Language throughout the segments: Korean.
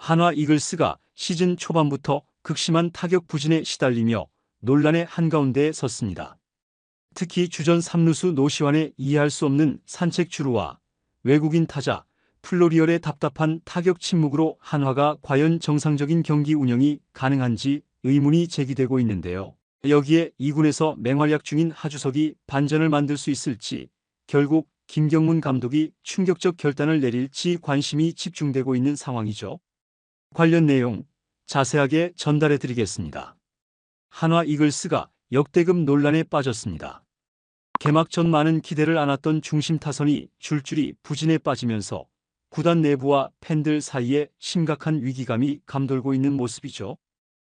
한화 이글스가 시즌 초반부터 극심한 타격 부진에 시달리며 논란의 한가운데에 섰습니다. 특히 주전 3루수 노시환의 이해할 수 없는 산책 주루와 외국인 타자 플로리얼의 답답한 타격 침묵으로 한화가 과연 정상적인 경기 운영이 가능한지 의문이 제기되고 있는데요. 여기에 2군에서 맹활약 중인 하주석이 반전을 만들 수 있을지, 결국 김경문 감독이 충격적 결단을 내릴지 관심이 집중되고 있는 상황이죠. 관련 내용 자세하게 전달해 드리겠습니다. 한화 이글스가 역대급 논란에 빠졌습니다. 개막 전 많은 기대를 안았던 중심 타선이 줄줄이 부진에 빠지면서 구단 내부와 팬들 사이에 심각한 위기감이 감돌고 있는 모습이죠.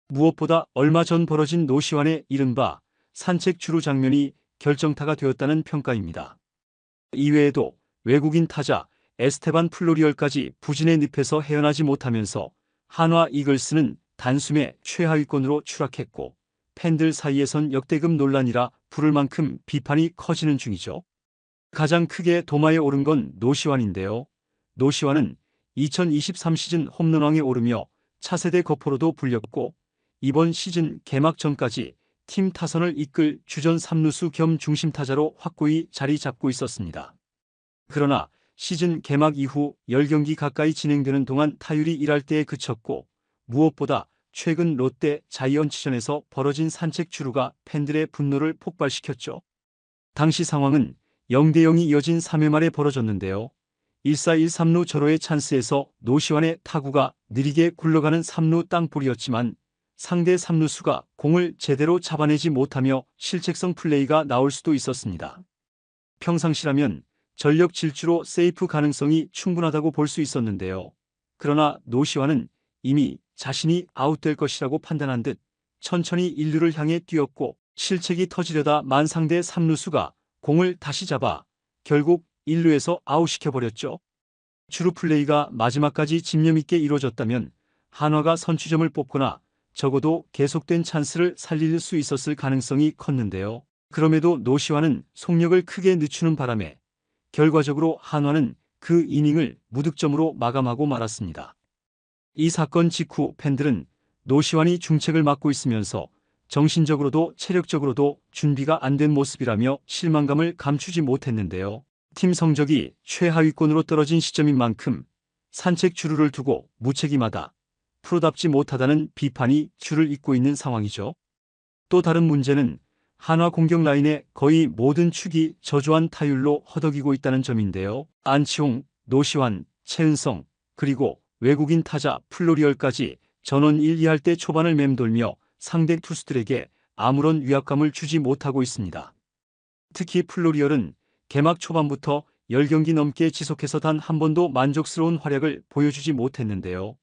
무엇보다 얼마 전 벌어진 노시환의 이른바 산책 주루 장면이 결정타가 되었다는 평가입니다. 이외에도 외국인 타자 에스테반 플로리얼까지 부진의 늪에서 헤어나지 못하면서 한화 이글스는 단숨에 최하위권으로 추락했고, 팬들 사이에선 역대급 논란이라 부를 만큼 비판이 커지는 중이죠. 가장 크게 도마에 오른 건 노시환인데요. 노시환은 2023 시즌 홈런왕에 오르며 차세대 거포로도 불렸고, 이번 시즌 개막 전까지 팀 타선을 이끌 주전 3루수 겸 중심타자로 확고히 자리 잡고 있었습니다. 그러나 시즌 개막 이후 10경기 가까이 진행되는 동안 타율이 1할대에 그쳤고, 무엇보다 최근 롯데 자이언츠전에서 벌어진 산책 주루가 팬들의 분노를 폭발시켰죠. 당시 상황은 0대0이 이어진 3회 말에 벌어졌는데요. 1사 1-3루 절호의 찬스에서 노시환의 타구가 느리게 굴러가는 3루 땅볼이었지만 상대 3루수가 공을 제대로 잡아내지 못하며 실책성 플레이가 나올 수도 있었습니다. 평상시라면 전력 질주로 세이프 가능성이 충분하다고 볼 수 있었는데요. 그러나 노시환은 이미 자신이 아웃될 것이라고 판단한 듯 천천히 1루를 향해 뛰었고, 실책이 터지려다 만 상대 3루수가 공을 다시 잡아 결국 1루에서 아웃시켜버렸죠. 주루 플레이가 마지막까지 집념 있게 이루어졌다면 한화가 선취점을 뽑거나 적어도 계속된 찬스를 살릴 수 있었을 가능성이 컸는데요. 그럼에도 노시환은 속력을 크게 늦추는 바람에 결과적으로 한화는 그 이닝을 무득점으로 마감하고 말았습니다. 이 사건 직후 팬들은 노시환이 중책을 맡고 있으면서 정신적으로도 체력적으로도 준비가 안 된 모습이라며 실망감을 감추지 못했는데요. 팀 성적이 최하위권으로 떨어진 시점인 만큼 산책 주루를 두고 무책임하다, 프로답지 못하다는 비판이 줄을 잇고 있는 상황이죠. 또 다른 문제는 한화 공격 라인의 거의 모든 축이 저조한 타율로 허덕이고 있다는 점인데요. 안치홍, 노시환, 최은성, 그리고 외국인 타자 플로리얼까지 전원 1, 2할 때 초반을 맴돌며 상대 투수들에게 아무런 위압감을 주지 못하고 있습니다. 특히 플로리얼은 개막 초반부터 10경기 넘게 지속해서 단 한 번도 만족스러운 활약을 보여주지 못했는데요.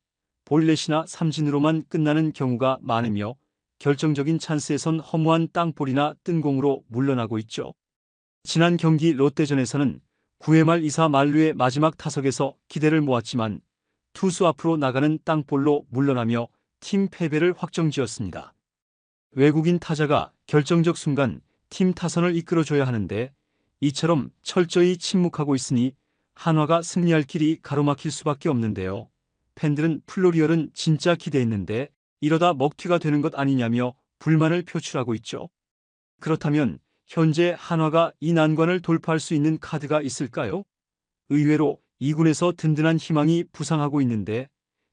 볼넷이나 삼진으로만 끝나는 경우가 많으며 결정적인 찬스에선 허무한 땅볼이나 뜬공으로 물러나고 있죠. 지난 경기 롯데전에서는 9회 말 2사 만루의 마지막 타석에서 기대를 모았지만 투수 앞으로 나가는 땅볼로 물러나며 팀 패배를 확정지었습니다. 외국인 타자가 결정적 순간 팀 타선을 이끌어줘야 하는데 이처럼 철저히 침묵하고 있으니 한화가 승리할 길이 가로막힐 수밖에 없는데요. 팬들은 플로리얼은 진짜 기대했는데 이러다 먹튀가 되는 것 아니냐며 불만을 표출하고 있죠. 그렇다면 현재 한화가 이 난관을 돌파할 수 있는 카드가 있을까요? 의외로 2군에서 든든한 희망이 부상하고 있는데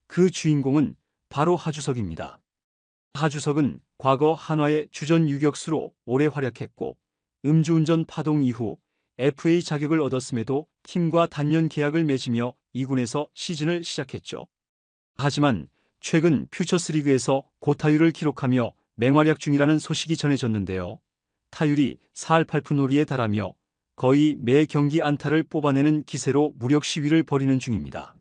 그 주인공은 바로 하주석입니다. 하주석은 과거 한화의 주전 유격수로 오래 활약했고, 음주운전 파동 이후 FA 자격을 얻었음에도 팀과 단년 계약을 맺으며 2군에서 시즌을 시작했죠. 하지만 최근 퓨처스리그에서 고타율을 기록하며 맹활약 중이라는 소식이 전해졌는데요. 타율이 4할 8푼 5리에 달하며 거의 매 경기 안타를 뽑아내는 기세로 무력 시위를 벌이는 중입니다.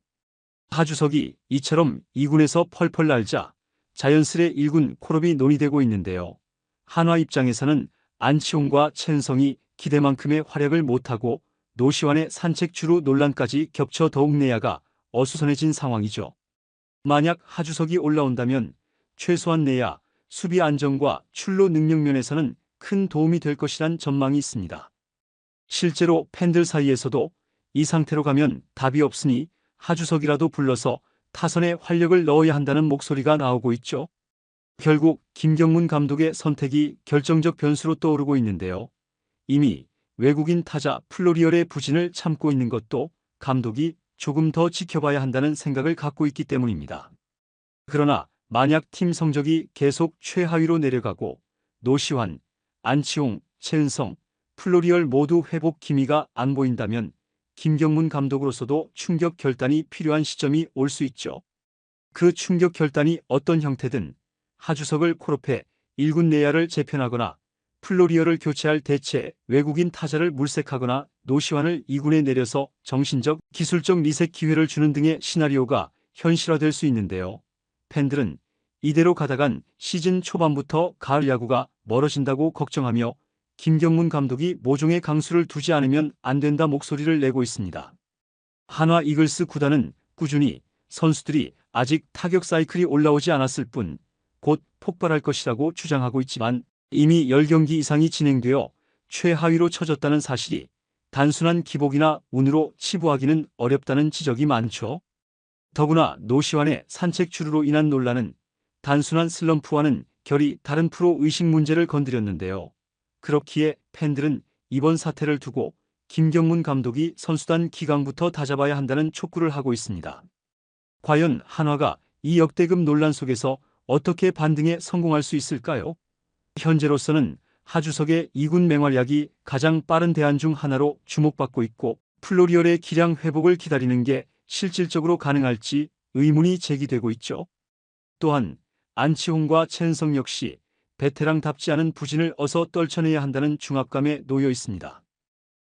하주석이 이처럼 2군에서 펄펄 날자 자연스레 1군 콜업이 논의되고 있는데요. 한화 입장에서는 안치홍과 최은성이 기대만큼의 활약을 못하고 노시환의 산책 주루 논란까지 겹쳐 더욱 내야가 어수선해진 상황이죠. 만약 하주석이 올라온다면 최소한 내야 수비 안정과 출루 능력 면에서는 큰 도움이 될 것이란 전망이 있습니다. 실제로 팬들 사이에서도 이 상태로 가면 답이 없으니 하주석이라도 불러서 타선에 활력을 넣어야 한다는 목소리가 나오고 있죠. 결국 김경문 감독의 선택이 결정적 변수로 떠오르고 있는데요. 이미 외국인 타자 플로리얼의 부진을 참고 있는 것도 감독이 조금 더 지켜봐야 한다는 생각을 갖고 있기 때문입니다. 그러나 만약 팀 성적이 계속 최하위로 내려가고 노시환, 안치홍, 최은성, 플로리얼 모두 회복 기미가 안 보인다면 김경문 감독으로서도 충격 결단이 필요한 시점이 올 수 있죠. 그 충격 결단이 어떤 형태든 하주석을 콜업해 1군 내야를 재편하거나 플로리얼을 교체할 대체 외국인 타자를 물색하거나 노시환을 2군에 내려서 정신적, 기술적 리셋 기회를 주는 등의 시나리오가 현실화될 수 있는데요. 팬들은 이대로 가다간 시즌 초반부터 가을 야구가 멀어진다고 걱정하며 김경문 감독이 모종의 강수를 두지 않으면 안 된다 목소리를 내고 있습니다. 한화 이글스 구단은 꾸준히 선수들이 아직 타격 사이클이 올라오지 않았을 뿐 곧 폭발할 것이라고 주장하고 있지만 이미 10경기 이상이 진행되어 최하위로 처졌다는 사실이 단순한 기복이나 운으로 치부하기는 어렵다는 지적이 많죠. 더구나 노시환의 산책 주루로 인한 논란은 단순한 슬럼프와는 결이 다른 프로 의식 문제를 건드렸는데요. 그렇기에 팬들은 이번 사태를 두고 김경문 감독이 선수단 기강부터 다잡아야 한다는 촉구를 하고 있습니다. 과연 한화가 이 역대급 논란 속에서 어떻게 반등에 성공할 수 있을까요? 현재로서는 하주석의 2군 맹활약이 가장 빠른 대안 중 하나로 주목받고 있고 플로리얼의 기량 회복을 기다리는 게 실질적으로 가능할지 의문이 제기되고 있죠. 또한 안치홍과 최은성 역시 베테랑답지 않은 부진을 어서 떨쳐내야 한다는 중압감에 놓여 있습니다.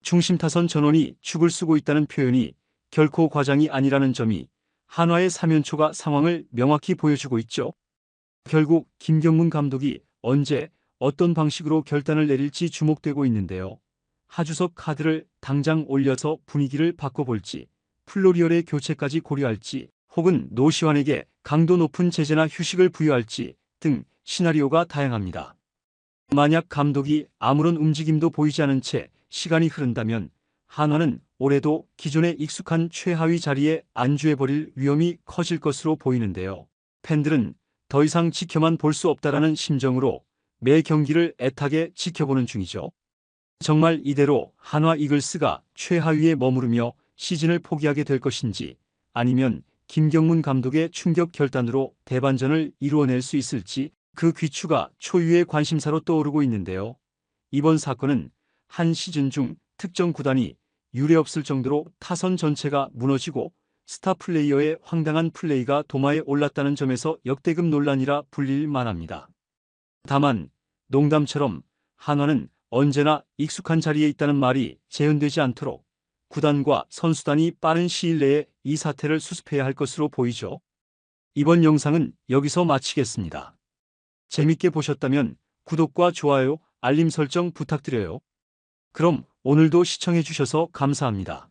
중심 타선 전원이 죽을 쓰고 있다는 표현이 결코 과장이 아니라는 점이 한화의 3연초가 상황을 명확히 보여주고 있죠. 결국 김경문 감독이 언제 어떤 방식으로 결단을 내릴지 주목되고 있는데요. 하주석 카드를 당장 올려서 분위기를 바꿔볼지, 플로리얼의 교체까지 고려할지, 혹은 노시환에게 강도 높은 제재나 휴식을 부여할지 등 시나리오가 다양합니다. 만약 감독이 아무런 움직임도 보이지 않은 채 시간이 흐른다면 한화는 올해도 기존에 익숙한 최하위 자리에 안주해버릴 위험이 커질 것으로 보이는데요. 팬들은 더 이상 지켜만 볼 수 없다라는 심정으로 매 경기를 애타게 지켜보는 중이죠. 정말 이대로 한화 이글스가 최하위에 머무르며 시즌을 포기하게 될 것인지 아니면 김경문 감독의 충격 결단으로 대반전을 이루어낼 수 있을지 그 귀추가 초유의 관심사로 떠오르고 있는데요. 이번 사건은 한 시즌 중 특정 구단이 유례없을 정도로 타선 전체가 무너지고 스타 플레이어의 황당한 플레이가 도마에 올랐다는 점에서 역대급 논란이라 불릴 만합니다. 다만 농담처럼 한화는 언제나 익숙한 자리에 있다는 말이 재현되지 않도록 구단과 선수단이 빠른 시일 내에 이 사태를 수습해야 할 것으로 보이죠. 이번 영상은 여기서 마치겠습니다. 재밌게 보셨다면 구독과 좋아요, 알림 설정 부탁드려요. 그럼 오늘도 시청해 주셔서 감사합니다.